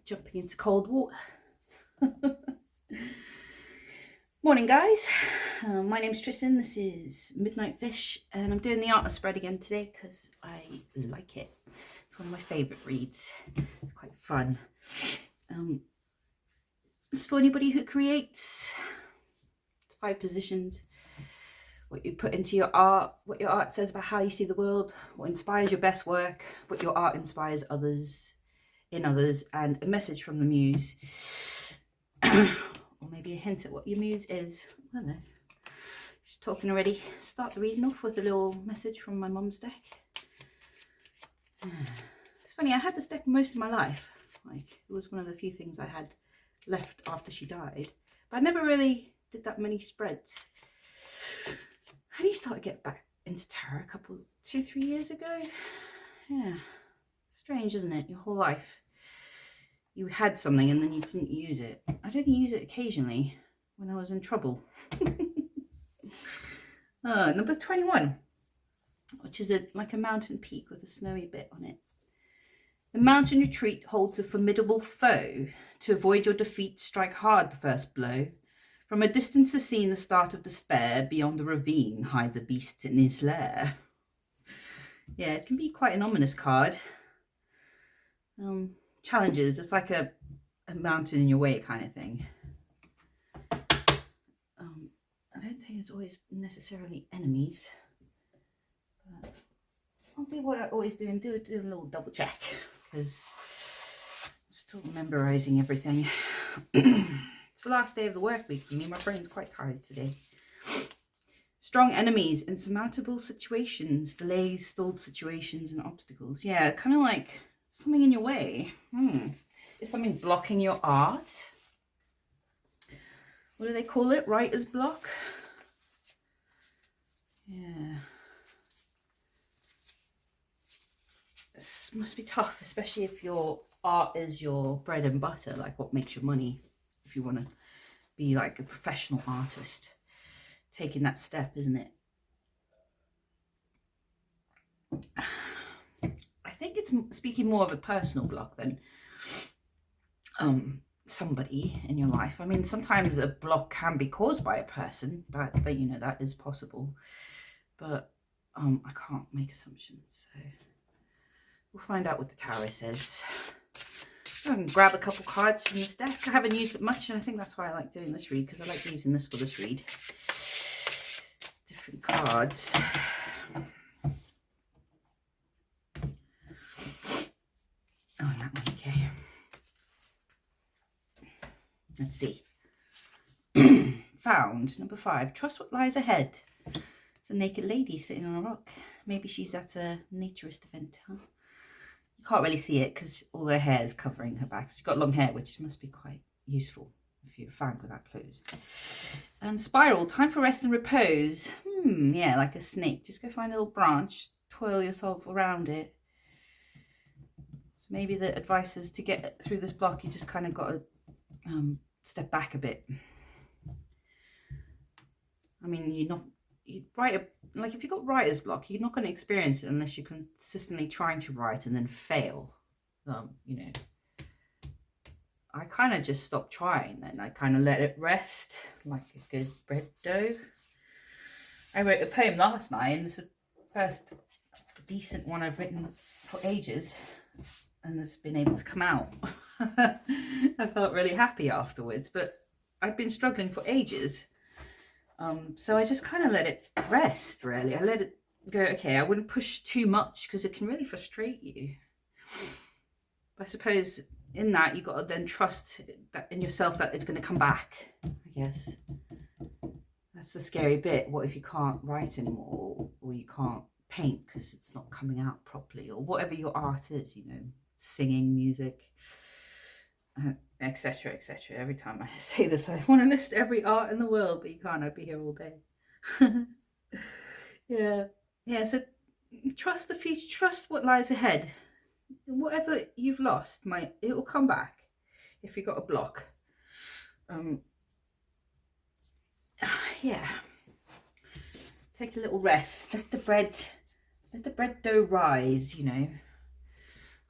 jumping into cold water. Morning, guys. My name's Tristan. This is Midnight Fish, and I'm doing the Artist spread again today because I like it. It's one of my favourite reads. It's quite fun. It's for anybody who creates. It's 5 positions. What you put into your art, what your art says about how you see the world, what inspires your best work, what your art inspires others, and a message from the muse. Or maybe a hint at what your muse is. I don't know. Just talking already. Start the reading off with a little message from my mum's deck. It's funny, I had this deck most of my life. Like, it was one of the few things I had left after she died. But I never really did that many spreads. I only started to get back into tarot a couple, 2-3 years ago. Yeah. Strange, isn't it? Your whole life you had something and then you didn't use it. I'd only use it occasionally when I was in trouble. Number 21, which is like a mountain peak with a snowy bit on it. The mountain retreat holds a formidable foe. To avoid your defeat, strike hard the first blow. From a distance is seen the start of despair. Beyond the ravine hides a beast in his lair. Yeah, it can be quite an ominous card. Challenges, it's like a mountain in your way kind of thing. I don't think it's always necessarily enemies, but I'll do what I always do and do a little double check because I'm still memorizing everything. It's the last day of the work week for me. My brain's quite tired today. Strong enemies, insurmountable situations, delays, stalled situations, and obstacles. Yeah, kind of like something in your way. Is something blocking your art? What do they call it? Writer's block? Yeah. This must be tough, especially if your art is your bread and butter, like what makes your money. If you want to be like a professional artist, taking that step, isn't it? I think it's speaking more of a personal block than somebody in your life. I mean, sometimes a block can be caused by a person. That you know, that is possible. But I can't make assumptions. So we'll find out what the tarot says. I can grab a couple cards from this deck. I haven't used it much, and I think that's why I like doing this read, because I like using this for this read. Different cards. Oh, and that one, okay. Let's see. Found, number 5. Trust what lies ahead. It's a naked lady sitting on a rock. Maybe she's at a naturist event, huh? You can't really see it because all her hair is covering her back. She's got long hair, which must be quite useful if you're found with that clothes. And spiral, time for rest and repose. Yeah, like a snake. Just go find a little branch, twirl yourself around it. So maybe the advice is to get through this block, you just kind of got to step back a bit. I mean, like if you've got writer's block, you're not going to experience it unless you're consistently trying to write and then fail. You know, I kind of just stopped trying then. I kind of let it rest like a good bread dough. I wrote a poem last night, and it's the first decent one I've written for ages, and it's been able to come out. I felt really happy afterwards, but I've been struggling for ages. So I just kind of let it rest, really. I let it go, okay, I wouldn't push too much because it can really frustrate you. But I suppose in that, you've got to then trust that in yourself that it's going to come back, I guess. That's the scary bit. What if you can't write anymore, or you can't paint because it's not coming out properly, or whatever your art is, you know, singing, music, etc., etc. Every time I say this, I want to list every art in the world, but you can't. I'd be here all day. Yeah. So trust the future. Trust what lies ahead. Whatever you've lost, it will come back. If you got a block, yeah. Take a little rest. Let the bread dough rise. You know.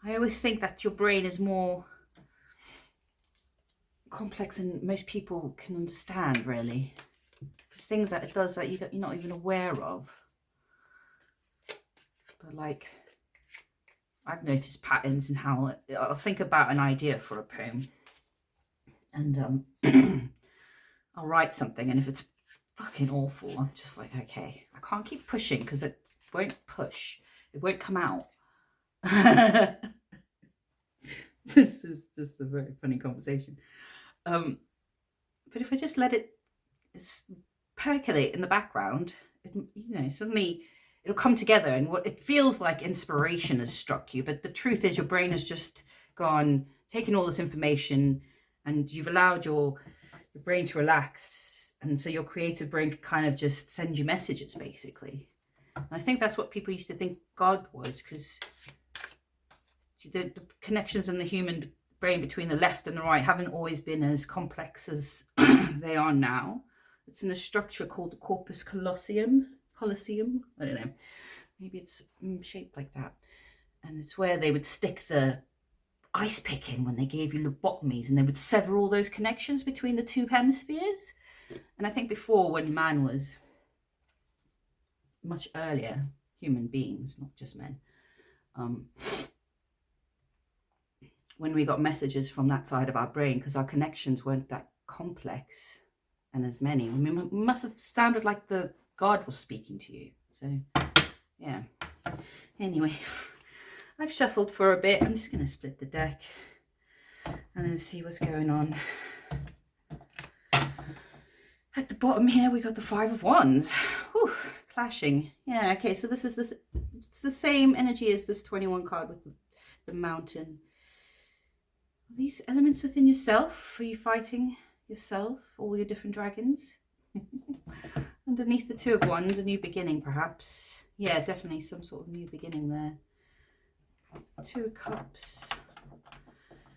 I always think that your brain is more complex than most people can understand, really. There's things that it does that you're not even aware of. But like, I've noticed patterns in how I'll think about an idea for a poem, and I'll write something, and if it's fucking awful, I'm just like, okay, I can't keep pushing because it won't push. It won't come out. This is just a very funny conversation. But if I just let it percolate in the background, suddenly it'll come together, and what it feels like inspiration has struck you. But the truth is, your brain has just gone, taken all this information, and you've allowed your brain to relax. And so your creative brain can kind of just send you messages, basically. And I think that's what people used to think God was, because the connections in the human brain between the left and the right haven't always been as complex as they are now. It's in a structure called the corpus callosum. I don't know. Maybe it's shaped like that. And it's where they would stick the ice pick in when they gave you lobotomies, and they would sever all those connections between the two hemispheres. And I think before, when man was much earlier, human beings, not just men, when we got messages from that side of our brain, because our connections weren't that complex and as many, we must have sounded like the God was speaking to you. So yeah, anyway, I've shuffled for a bit. I'm just going to split the deck and then see what's going on. At the bottom here, we got the Five of Wands. Whew, clashing. Yeah, okay, so it's the same energy as this 21 card with the Mountain. Are these elements within yourself? Are you fighting yourself, all your different dragons? Underneath the Two of Wands, a new beginning, perhaps. Yeah, definitely some sort of new beginning there. Two of Cups.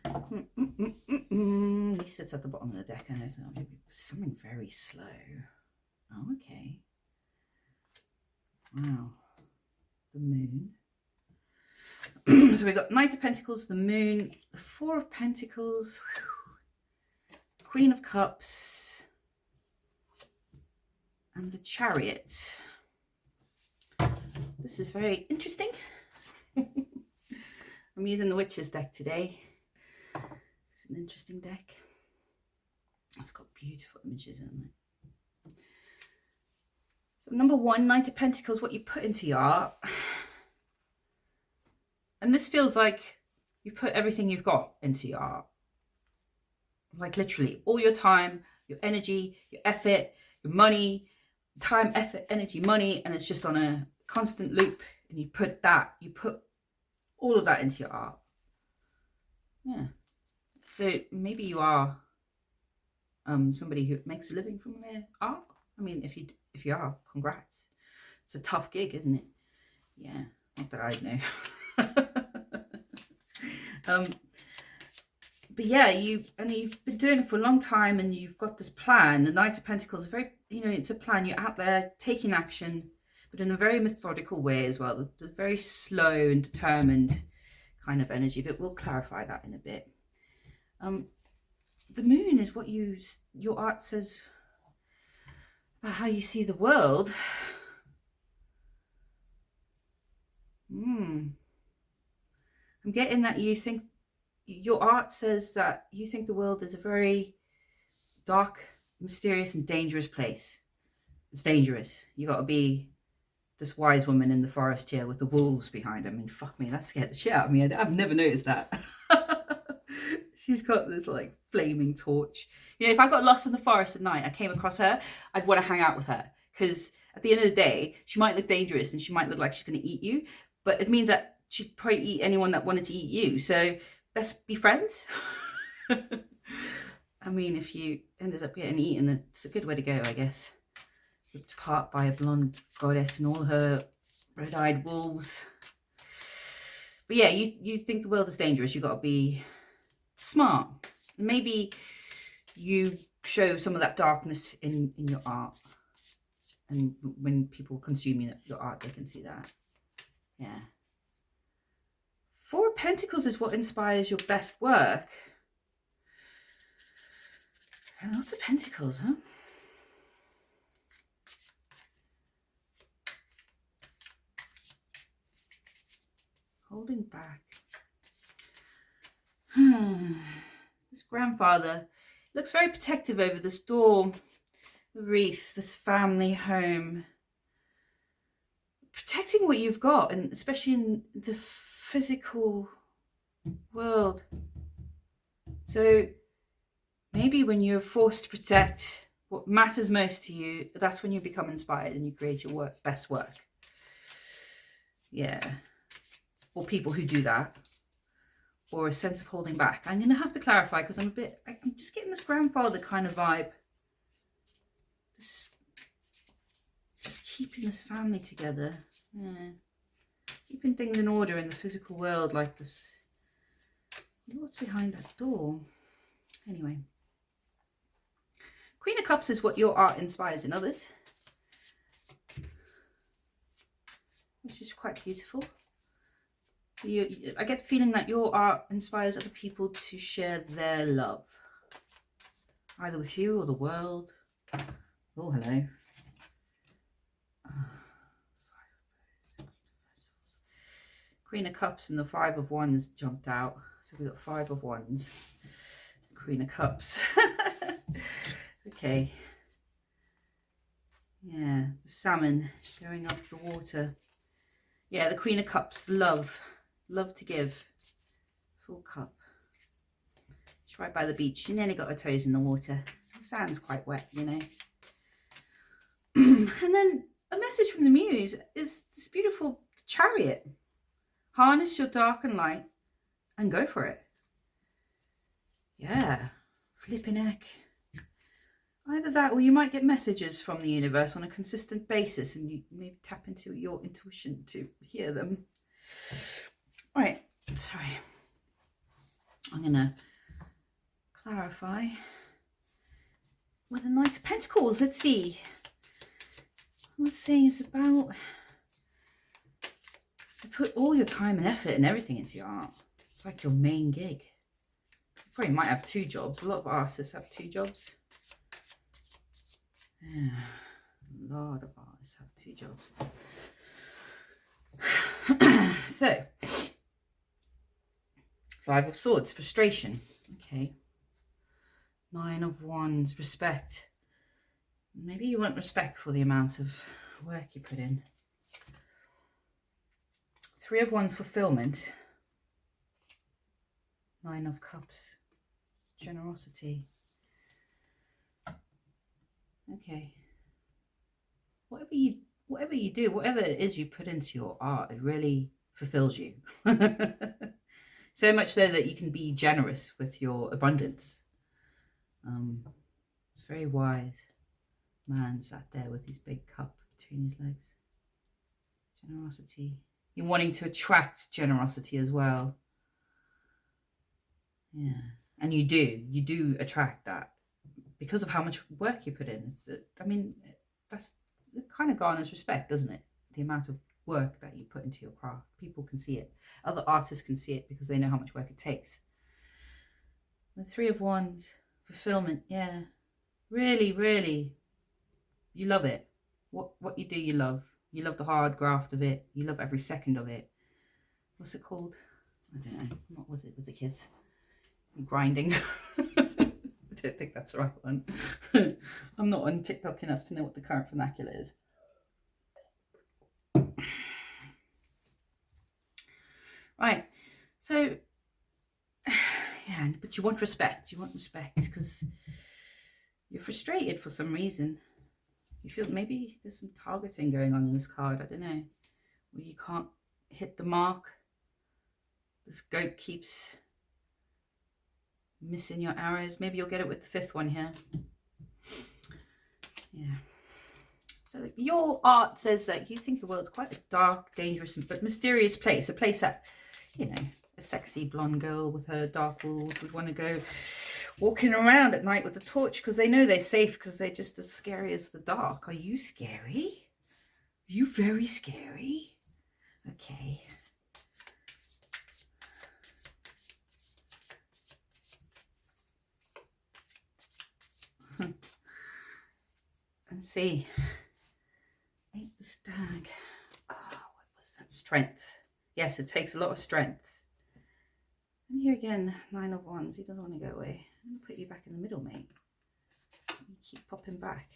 At least it's at the bottom of the deck. I know, so maybe something very slow. Oh, okay. Wow. The Moon. So we got Knight of Pentacles, the Moon, the Four of Pentacles, Queen of Cups, and the Chariot. This is very interesting. I'm using the Witches deck today. It's an interesting deck. It's got beautiful images in it. So number one, Knight of Pentacles, what you put into your art. And this feels like you put everything you've got into your art. Like literally all your time, your energy, your effort, your money, time, effort, energy, money, and it's just on a constant loop. And you put all of that into your art. Yeah. So maybe you are somebody who makes a living from their art. I mean, if you are, congrats. It's a tough gig, isn't it? Yeah, not that I know. But yeah, you've been doing it for a long time, and you've got this plan. The Knight of Pentacles is very, it's a plan. You're out there taking action, but in a very methodical way as well. The very slow and determined kind of energy, but we'll clarify that in a bit. The Moon is what your art says about how you see the world. I'm getting that you think your art says that you think the world is a very dark, mysterious, and dangerous place. It's dangerous. You got to be this wise woman in the forest here with the wolves behind her. I mean, fuck me, that scared the shit out of me. I've never noticed that. She's got this like flaming torch. If I got lost in the forest at night, I came across her, I'd want to hang out with her, because at the end of the day, she might look dangerous and she might look like she's going to eat you, but it means that she'd probably eat anyone that wanted to eat you. So let's be friends. I mean, if you ended up getting eaten, it's a good way to go, I guess. Ripped apart by a blonde goddess and all her red-eyed wolves. But yeah, you think the world is dangerous. You got to be smart. Maybe you show some of that darkness in your art. And when people consume your art, they can see that. Yeah. Four of Pentacles is what inspires your best work. And lots of pentacles, huh? Holding back. This grandfather looks very protective over this door, the wreath, this family home. Protecting what you've got, and especially in the physical world. So maybe when you're forced to protect what matters most to you, that's when you become inspired and you create your best work. Yeah. Or people who do that. Or a sense of holding back. I'm going to have to clarify because I'm just getting this grandfather kind of vibe. Just keeping this family together. Yeah. Keeping things in order in the physical world like this. What's behind that door? Anyway. Queen of Cups is what your art inspires in others. Which is quite beautiful. I get the feeling that your art inspires other people to share their love. Either with you or the world. Oh, hello. Queen of Cups and the Five of Wands jumped out. So we've got Five of Wands. Queen of Cups. Okay. Yeah, the salmon going up the water. Yeah, the Queen of Cups, love. Love to give. Full cup. She's right by the beach. She nearly got her toes in the water. The sand's quite wet, you know. And then a message from the Muse is this beautiful Chariot. Harness your dark and light and go for it. Yeah. Flipping heck. Either that or you might get messages from the universe on a consistent basis and you maybe tap into your intuition to hear them. All right. Sorry. I'm going to clarify. With the Knight of Pentacles, let's see. I was saying it's about to put all your time and effort and everything into your art. It's like your main gig. You probably might have two jobs. A lot of artists have two jobs. Yeah, a lot of artists have two jobs. So, Five of Swords, frustration. Okay. Nine of Wands, respect. Maybe you want respect for the amount of work you put in. Three of Wands, fulfillment. Nine of Cups, generosity. Okay. Whatever you do, whatever it is you put into your art, it really fulfills you. So much so that you can be generous with your abundance. It's very wise. Man sat there with his big cup between his legs. Generosity. You're wanting to attract generosity as well. Yeah. And you do attract that because of how much work you put in. It kind of garners respect, doesn't it? The amount of work that you put into your craft. People can see it. Other artists can see it because they know how much work it takes. The Three of Wands, fulfillment, yeah. Really, really, you love it. What you do, you love. You love the hard graft of it. You love every second of it. What's it called? I don't know. What was it with the kids? Grinding. I don't think that's the right one. I'm not on TikTok enough to know what the current vernacular is. Right. So, yeah, but you want respect. You want respect because you're frustrated for some reason. You feel maybe there's some targeting going on in this card. I don't know. Where you can't hit the mark. The scope keeps missing your arrows. Maybe you'll get it with the fifth one here. Yeah. So your art says that you think the world's quite a dark, dangerous, but mysterious place. A place that, you know, a sexy blonde girl with her dark walls would want to go walking around at night with a torch because they know they're safe because they're just as scary as the dark. Are you scary? Are you very scary? Okay. Let's see. 8 the stag. Oh, what was that? Strength. Yes, it takes a lot of strength. And here again, 9 of Wands. He doesn't want to go away. I'm going to put you back in the middle, mate. You keep popping back.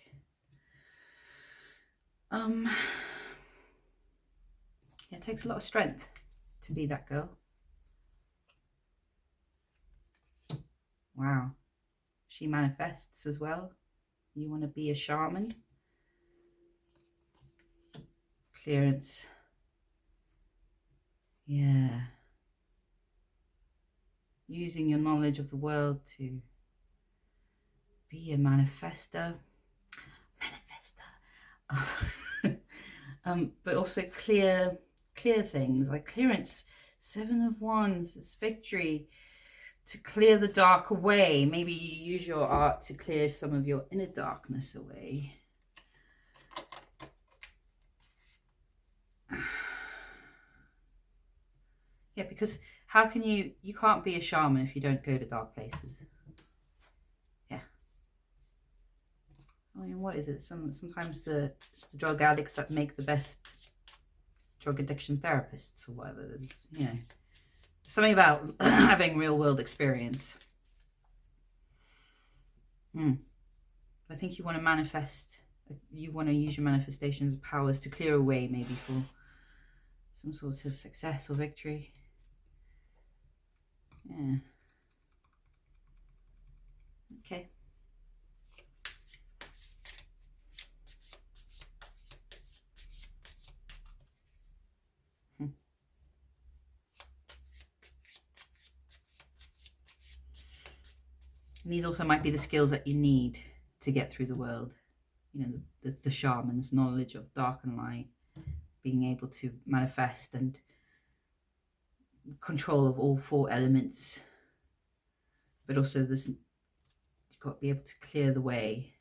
Yeah, it takes a lot of strength to be that girl. Wow. She manifests as well. You want to be a shaman. Clearance. Yeah. Using your knowledge of the world to be a manifester. But also clear things, like clearance. 7 of Wands, it's victory. To clear the dark away. Maybe you use your art to clear some of your inner darkness away. Yeah, because how can you can't be a shaman if you don't go to dark places. Yeah. I mean, what is it? Sometimes it's the drug addicts that make the best drug addiction therapists or whatever. There's, you know, something about having real world experience. I think you want to manifest, you want to use your manifestations powers to clear a way maybe for some sort of success or victory. Yeah. Okay. And these also might be the skills that you need to get through the world. You know, the shaman's knowledge of dark and light, being able to manifest and control of all 4 elements. But also this, you've got to be able to clear the way.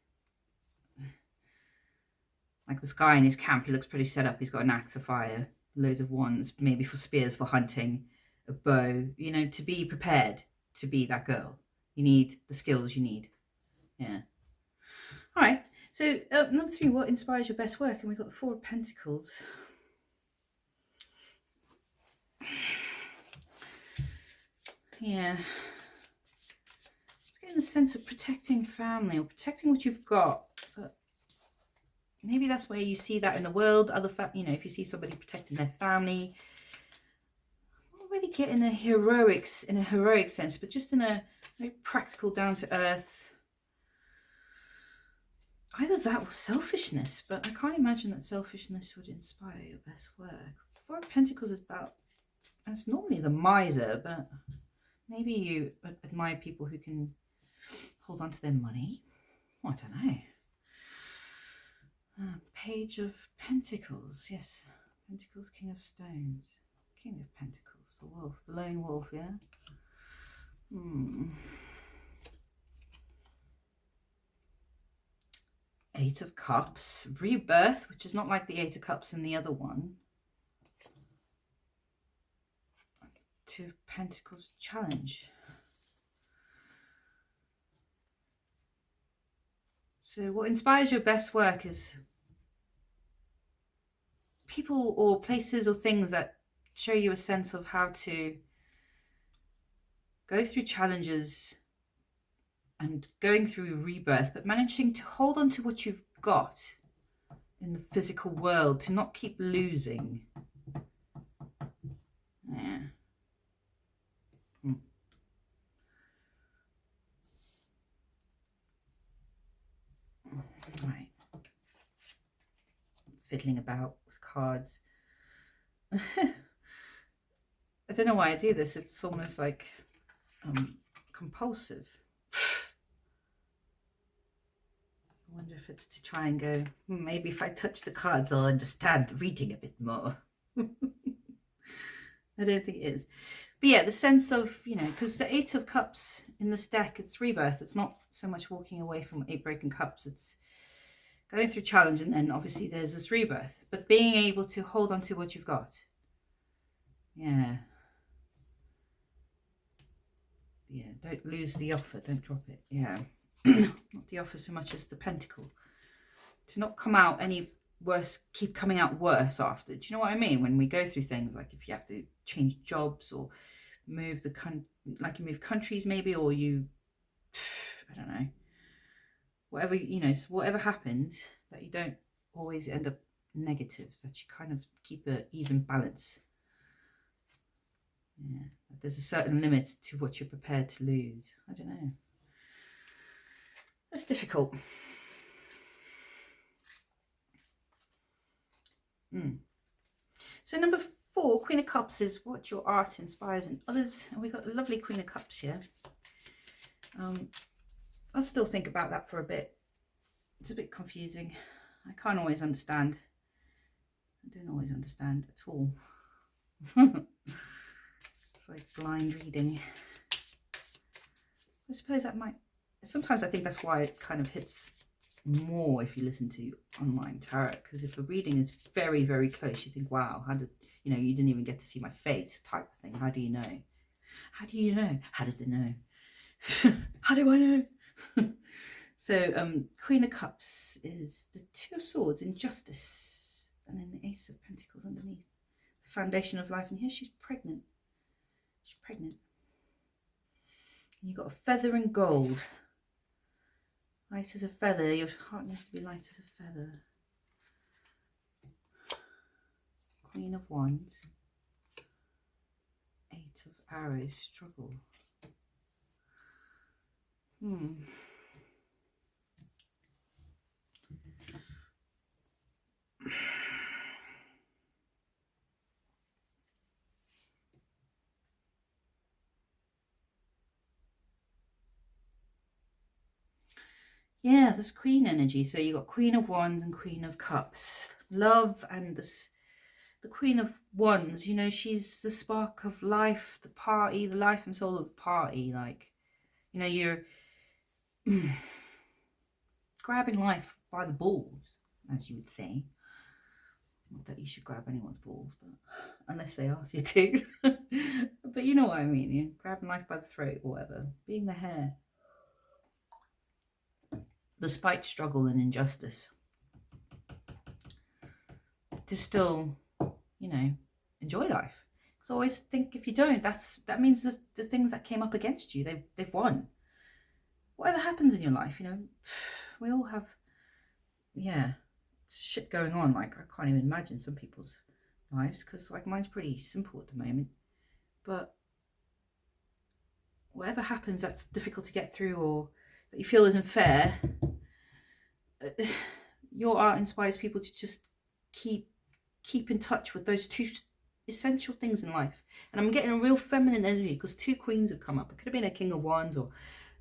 Like this guy in his camp, he looks pretty set up. He's got an axe of fire, loads of wands, maybe for spears, for hunting, a bow, you know, to be prepared to be that girl. You need the skills you need. Yeah. All right. So number 3, what inspires your best work? And we've got the 4 of Pentacles. Yeah. It's getting a sense of protecting family or protecting what you've got. But maybe that's where you see that in the world. You know, if you see somebody protecting their family, not really getting a heroic sense, but just in a very practical, down to earth. Either that or selfishness, but I can't imagine that selfishness would inspire your best work. 4 of Pentacles is about, and it's normally the miser, but maybe you admire people who can hold on to their money. I don't know. Page of Pentacles, yes. Pentacles, King of Stones. King of Pentacles, the wolf, the lone wolf, yeah? 8 of Cups, rebirth, which is not like the 8 of Cups in the other one. 2 of Pentacles, challenge. So what inspires your best work is people or places or things that show you a sense of how to go through challenges and going through rebirth, but managing to hold on to what you've got in the physical world, to not keep losing. Yeah. Right. Fiddling about with cards. I don't know why I do this. It's almost like compulsive. I wonder if it's to try and go, maybe if I touch the cards, I'll understand the reading a bit more. I don't think it is. But yeah, the sense of, you know, because the 8 of Cups in this deck, it's rebirth. It's not so much walking away from 8 broken cups. It's going through challenge, and then obviously there's this rebirth. But being able to hold on to what you've got. Yeah. Yeah, don't lose the offer. Don't drop it. Yeah. Not the offer so much as the pentacle. to not come out any worse, keep coming out worse after. Do you know what I mean? When we go through things like if you have to change jobs or move like you move countries maybe, or you, I don't know, whatever, whatever happens, that you don't always end up negative, that you kind of keep an even balance. Yeah, there's a certain limit to what you're prepared to lose. I don't know. That's difficult. So number 4, Queen of Cups, is what your art inspires in others. And we've got the lovely Queen of Cups here. I'll still think about that for a bit. It's a bit confusing. I can't always understand. I don't always understand at all. It's like blind reading. I suppose that might... Sometimes I think that's why it kind of hits more if you listen to online tarot, because if a reading is very, very close, you think, wow, how did, you didn't even get to see my face type of thing. How do you know? How do you know? How did they know? How do I know? So Queen of Cups is the 2 of Swords, Injustice, and then the Ace of Pentacles underneath, the foundation of life. And here she's pregnant. She's pregnant. And you've got a feather and gold. Light as a feather. Your heart needs to be light as a feather. Queen of Wands. 8 of Arrows. Struggle. Yeah, there's Queen energy. So you got Queen of Wands and Queen of Cups. Love, and the Queen of Wands, she's the spark of life, the party, the life and soul of the party. Like, you're grabbing life by the balls, as you would say. Not that you should grab anyone's balls, but unless they ask you to. But you know what I mean. You're grabbing life by the throat or whatever. Being the hair. Despite struggle and injustice, to still, enjoy life. Because I always think if you don't, that means the things that came up against you, they've won. Whatever happens in your life, we all have, shit going on. Like, I can't even imagine some people's lives, because like mine's pretty simple at the moment. But whatever happens that's difficult to get through or that you feel isn't fair, your art inspires people to just keep in touch with those 2 essential things in life. And I'm getting a real feminine energy because 2 queens have come up. It could have been a King of Wands or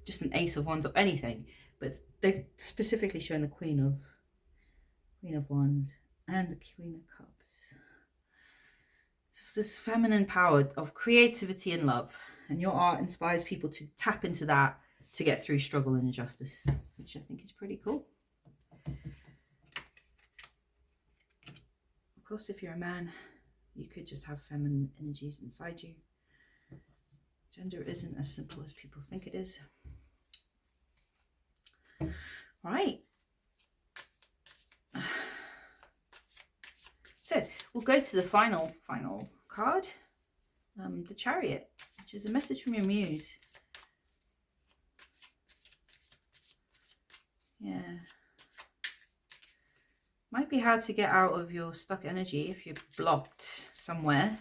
just an Ace of Wands or anything, but they've specifically shown the Queen of Wands and the Queen of Cups. Just this feminine power of creativity and love, and your art inspires people to tap into that to get through struggle and injustice, which I think is pretty cool. Of course, if you're a man, you could just have feminine energies inside you. Gender isn't as simple as people think it is. Right. So we'll go to the final card, the Chariot, which is a message from your muse. Yeah. Might be hard to get out of your stuck energy if you're blocked somewhere.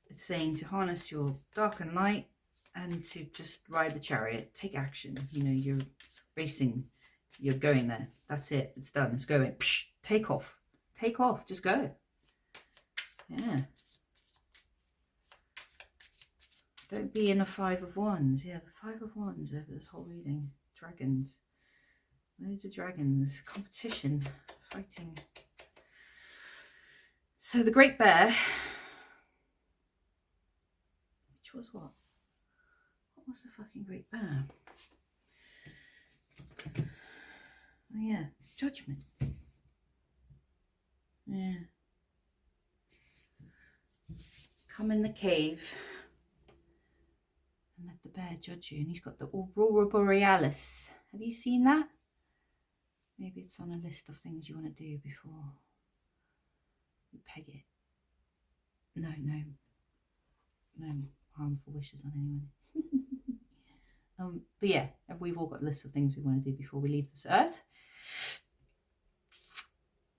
It's saying to harness your dark and light and to just ride the chariot, take action. You're racing, you're going there. That's it. It's done. It's going. Psh, take off. Take off. Just go. Yeah. Don't be in a 5 of Wands. Yeah, the 5 of Wands over this whole reading. Dragons. Loads of dragons. Competition. Fighting. So the Great Bear, which was what? What was the fucking Great Bear? Oh yeah, Judgment. Yeah. Come in the cave and let the bear judge you. And he's got the Aurora Borealis. Have you seen that? Maybe it's on a list of things you want to do before you peg it. No harmful wishes on anyone. But yeah, we've all got lists of things we want to do before we leave this earth.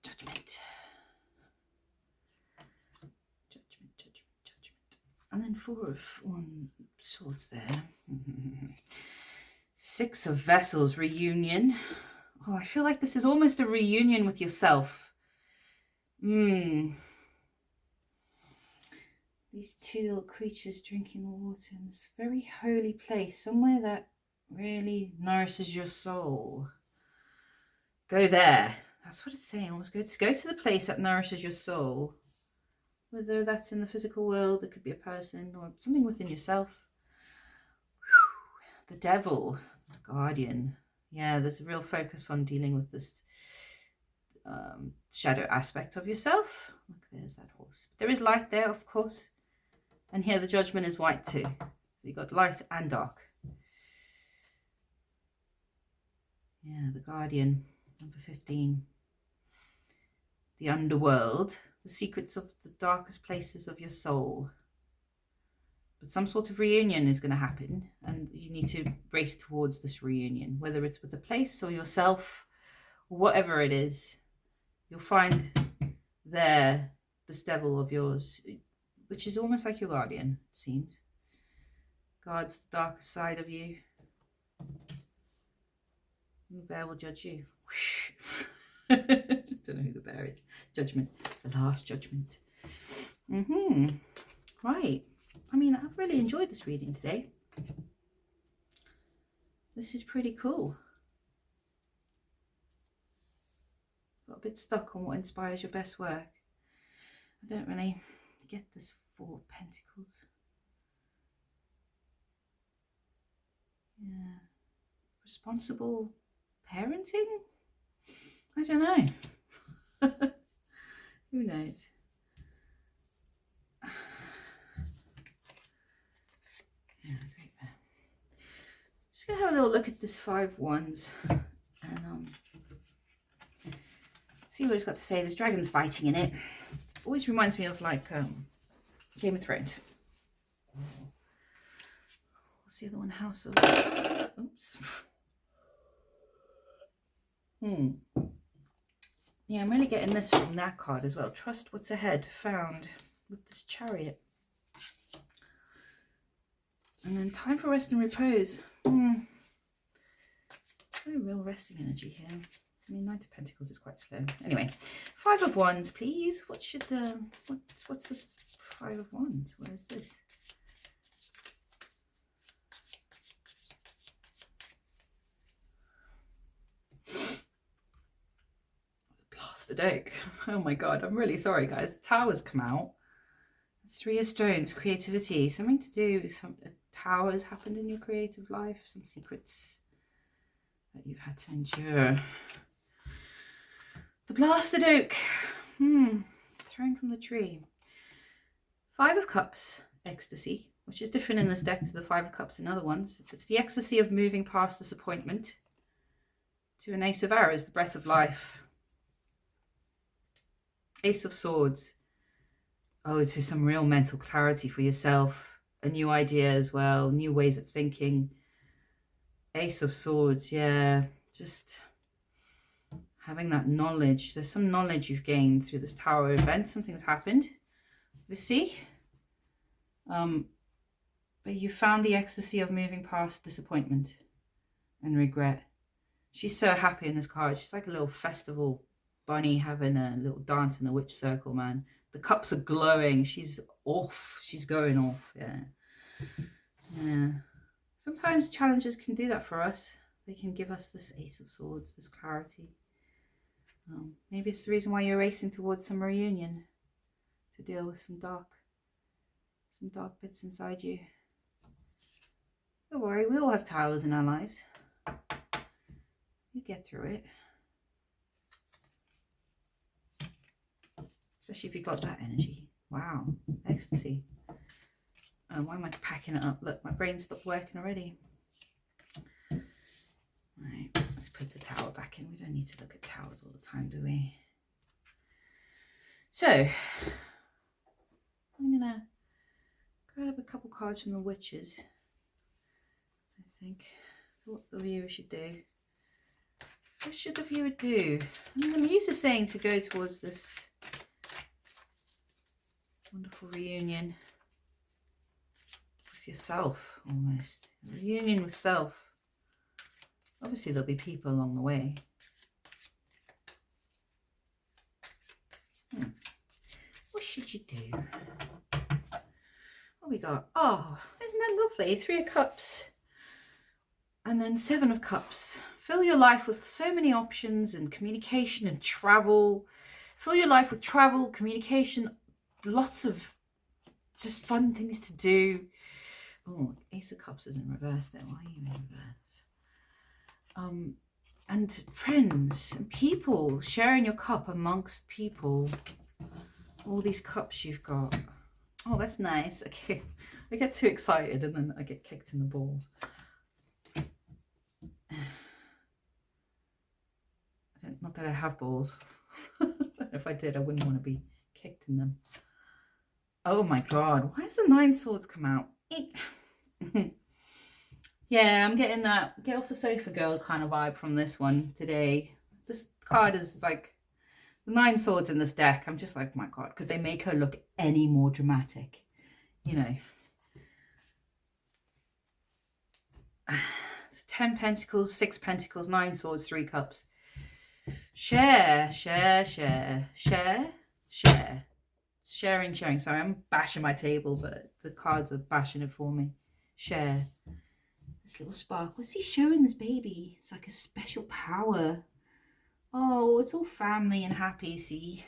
Judgment. And then 4 of swords there. 6 of vessels, reunion. Oh, I feel like this is almost a reunion with yourself. These 2 little creatures drinking the water in this very holy place, somewhere that really nourishes your soul. Go there. That's what it's saying. Almost go to the place that nourishes your soul. Whether that's in the physical world, it could be a person or something within yourself. The devil, the guardian. Yeah, there's a real focus on dealing with this shadow aspect of yourself. Look, there's that horse. There is light there, of course. And here the judgment is white too. So you've got light and dark. Yeah, the guardian, number 15. The underworld, the secrets of the darkest places of your soul. But some sort of reunion is going to happen, and you need to race towards this reunion, whether it's with a place or yourself, or whatever it is. You'll find there this devil of yours, which is almost like your guardian, it seems. Guards the darkest side of you. The bear will judge you. Don't know who the bear is. Judgment. The last judgment. Right. I mean, I've really enjoyed this reading today. This is pretty cool. Got a bit stuck on what inspires your best work. I don't really get this 4 of Pentacles. Yeah. Responsible parenting? I don't know. Who knows? Yeah, great man. Just gonna have a little look at this 5 of Wands and see what it's got to say. There's dragons fighting in it. It always reminds me of like Game of Thrones. What's the other one? House of... Oops. Yeah, I'm really getting this from that card as well. Trust what's ahead. Found with this Chariot. And then time for rest and repose. No real resting energy here. I mean, 9 of Pentacles is quite slow. Anyway, 5 of Wands, please. What should what's this 5 of Wands? What is this? Blasted Oak. Oh my god, I'm really sorry, guys. The Towers come out. 3 of Stones, creativity, something to do with some towers happened in your creative life, some secrets that you've had to endure. The Blasted Oak, thrown from the tree. 5 of Cups, ecstasy, which is different in this deck to the 5 of Cups in other ones. It's the ecstasy of moving past disappointment. To an Ace of Arrows, the breath of life. Ace of Swords. Oh, it's just some real mental clarity for yourself. A new idea as well. New ways of thinking. Ace of Swords, yeah. Just having that knowledge. There's some knowledge you've gained through this Tower event. Something's happened. We see. But you found the ecstasy of moving past disappointment and regret. She's so happy in this card. She's like a little festival bunny having a little dance in the witch circle, man. The cups are glowing. She's off. She's going off. Yeah. Sometimes challenges can do that for us. They can give us this Ace of Swords, this clarity. Maybe it's the reason why you're racing towards some reunion, to deal with some dark bits inside you. Don't worry, we all have towers in our lives. You get through it. Especially if you've got that energy. Wow, ecstasy. Oh, why am I packing it up? Look, my brain stopped working already. Right, let's put the tower back in. We don't need to look at towers all the time, do we? So, I'm going to grab a couple cards from the witches. I think what the viewer should do. What should the viewer do? I mean, the muse is saying to go towards this wonderful reunion with yourself, almost. A reunion with self. Obviously, there'll be people along the way. What should you do? What we got? Oh, isn't that lovely? 3 of Cups. And then 7 of Cups. Fill your life with so many options and communication and travel. Fill your life with travel, communication, lots of just fun things to do. Oh, Ace of Cups is in reverse there. Why are you in reverse? And friends and people, sharing your cup amongst people. All these cups you've got. Oh, that's nice. Okay, I get too excited and then I get kicked in the balls. Not that I have balls. If I did, I wouldn't want to be kicked in them. Oh my god, why has the 9 swords come out? Yeah, I'm getting that get off the sofa girl kind of vibe from this one today. This card is like the 9 swords in this deck. I'm just like, my god, could they make her look any more dramatic? You know. It's 10 pentacles, 6 pentacles, 9 swords, 3 cups. Share, share, share, share, share. Sharing, sharing. Sorry, I'm bashing my table, but the cards are bashing it for me. Share. This little spark. What's he showing this baby? It's like a special power. Oh, it's all family and happy, see?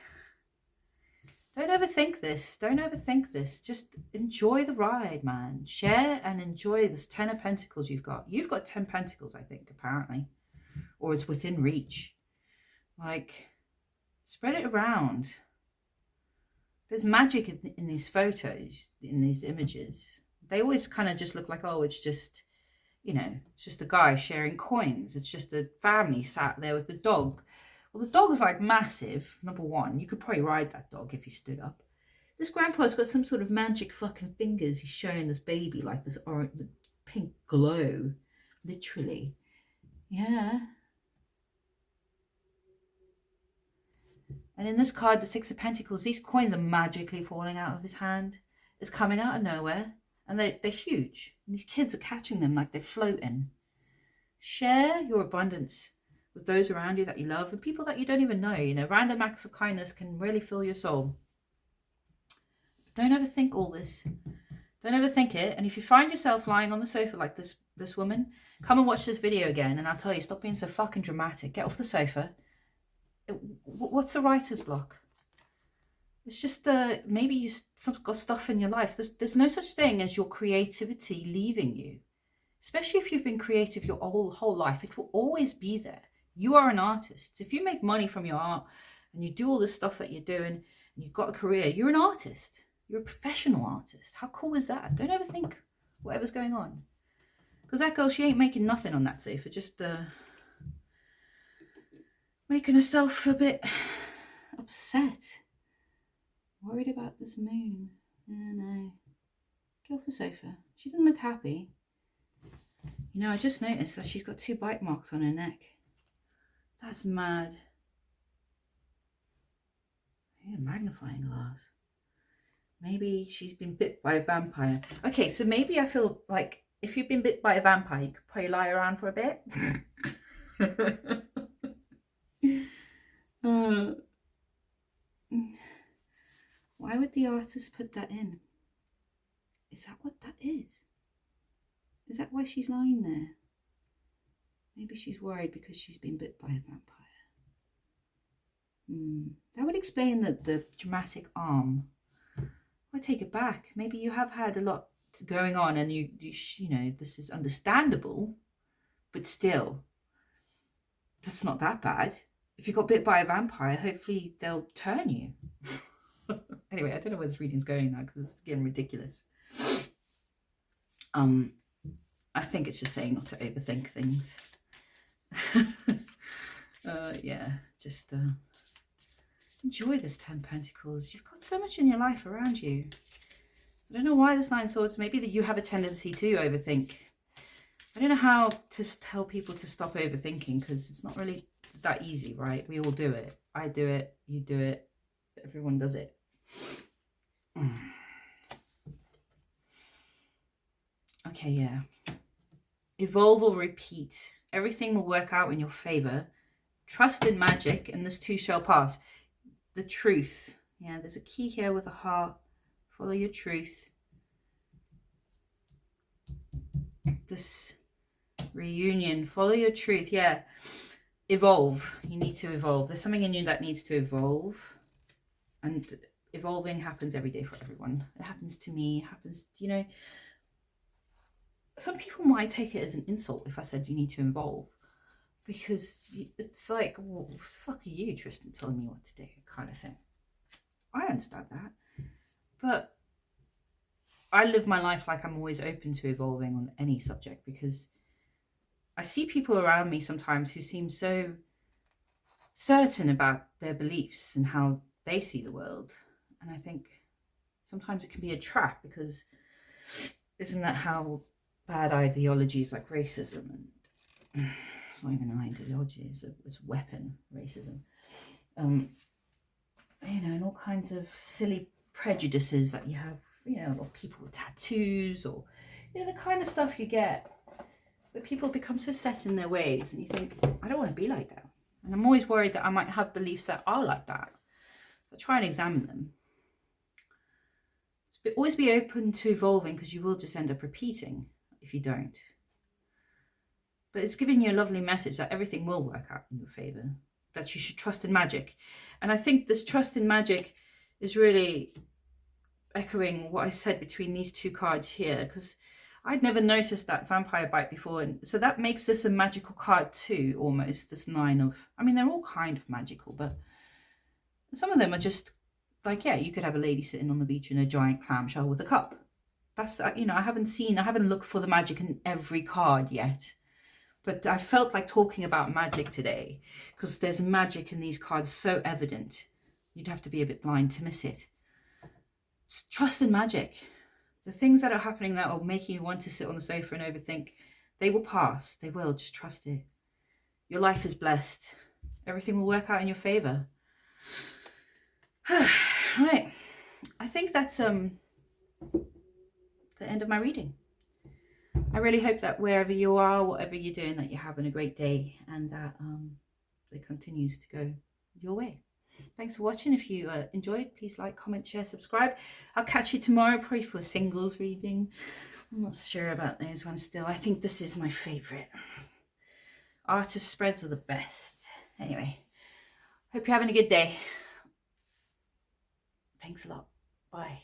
Don't overthink this. Don't overthink this. Just enjoy the ride, man. Share and enjoy this 10 of Pentacles you've got. You've got 10 Pentacles, I think, apparently. Or it's within reach. Like, spread it around. There's magic in these photos, in these images. They always kind of just look like, oh, it's just, you know, it's just a guy sharing coins. It's just a family sat there with the dog. Well, the dog is like massive, number one. You could probably ride that dog if you stood up. This grandpa's got some sort of magic fucking fingers. He's showing this baby like this orange, pink glow. Literally. Yeah. And in this card, the 6 of Pentacles, these coins are magically falling out of his hand. It's coming out of nowhere. And they're huge. And these kids are catching them like they're floating. Share your abundance with those around you that you love and people that you don't even know. You know, random acts of kindness can really fill your soul. But don't overthink all this. Don't overthink it. And if you find yourself lying on the sofa like this woman, come and watch this video again. And I'll tell you, stop being so fucking dramatic. Get off the sofa. What's a writer's block? It's just maybe you've got stuff in your life. There's no such thing as your creativity leaving you. Especially if you've been creative your whole life. It will always be there. You are an artist. If you make money from your art and you do all this stuff that you're doing and you've got a career, you're an artist. You're a professional artist. How cool is that? Don't ever think whatever's going on. Because that girl, she ain't making nothing on that sofa. Just making herself a bit upset. Worried about this moon. Oh no. Get off the sofa. She doesn't look happy. You know, I just noticed that she's got 2 bite marks on her neck. That's mad. Yeah, magnifying glass. Maybe she's been bit by a vampire. Okay, so maybe I feel like if you've been bit by a vampire, you could probably lie around for a bit. Why would the artist put that in? Is that what that is? Is that why she's lying there? Maybe she's worried because she's been bit by a vampire. That would explain the dramatic arm. I take it back. Maybe you have had a lot going on and you know, this is understandable, but still, that's not that bad. If you got bit by a vampire, hopefully they'll turn you. Anyway, I don't know where this reading's going now because it's getting ridiculous. I think it's just saying not to overthink things. Yeah, just enjoy this 10 Pentacles. You've got so much in your life around you. I don't know why this Nine Swords, maybe that you have a tendency to overthink. I don't know how to tell people to stop overthinking, because it's not really that easy, right? We all do it. I do it, you do it, everyone does it. Okay, yeah. Evolve or repeat. Everything will work out in your favor. Trust in magic, and this too shall pass. The truth. Yeah, there's a key here with a heart. Follow your truth. This reunion. Follow your truth. Yeah. Evolve. You need to evolve. There's something in you that needs to evolve. And evolving happens every day for everyone. It happens to me. It happens, you know. Some people might take it as an insult if I said you need to evolve. Because it's like, well, fuck are you, Tristan, telling me what to do, kind of thing. I understand that. But I live my life like I'm always open to evolving on any subject, because I see people around me sometimes who seem so certain about their beliefs and how they see the world. And I think sometimes it can be a trap, because isn't that how bad ideologies like racism, and it's not even an ideology, it's a weapon, racism, you know, and all kinds of silly prejudices that you have, you know, a lot of people with tattoos, or, you know, the kind of stuff you get. But people become so set in their ways, and you think, I don't want to be like that. And I'm always worried that I might have beliefs that are like that. So try and examine them. But always be open to evolving, because you will just end up repeating if you don't. But it's giving you a lovely message that everything will work out in your favor, that you should trust in magic. And I think this trust in magic is really echoing what I said between these two cards here, because I'd never noticed that vampire bite before. And so that makes this a magical card too, almost, this nine of, I mean, they're all kind of magical, but some of them are just like, yeah, you could have a lady sitting on the beach in a giant clamshell with a cup. That's, you know, I haven't looked for the magic in every card yet. But I felt like talking about magic today, because there's magic in these cards so evident. You'd have to be a bit blind to miss it. Just trust in magic. The things that are happening that are making you want to sit on the sofa and overthink, they will pass. They will. Just trust it. Your life is blessed. Everything will work out in your favor. Right. I think that's the end of my reading. I really hope that wherever you are, whatever you're doing, that you're having a great day, and that it continues to go your way. Thanks for watching. If you enjoyed, please like, comment, share, subscribe. I'll catch you tomorrow, probably for a singles reading. I'm not sure about those ones still. I think this is my favourite. Artist spreads are the best. Anyway, hope you're having a good day. Thanks a lot. Bye.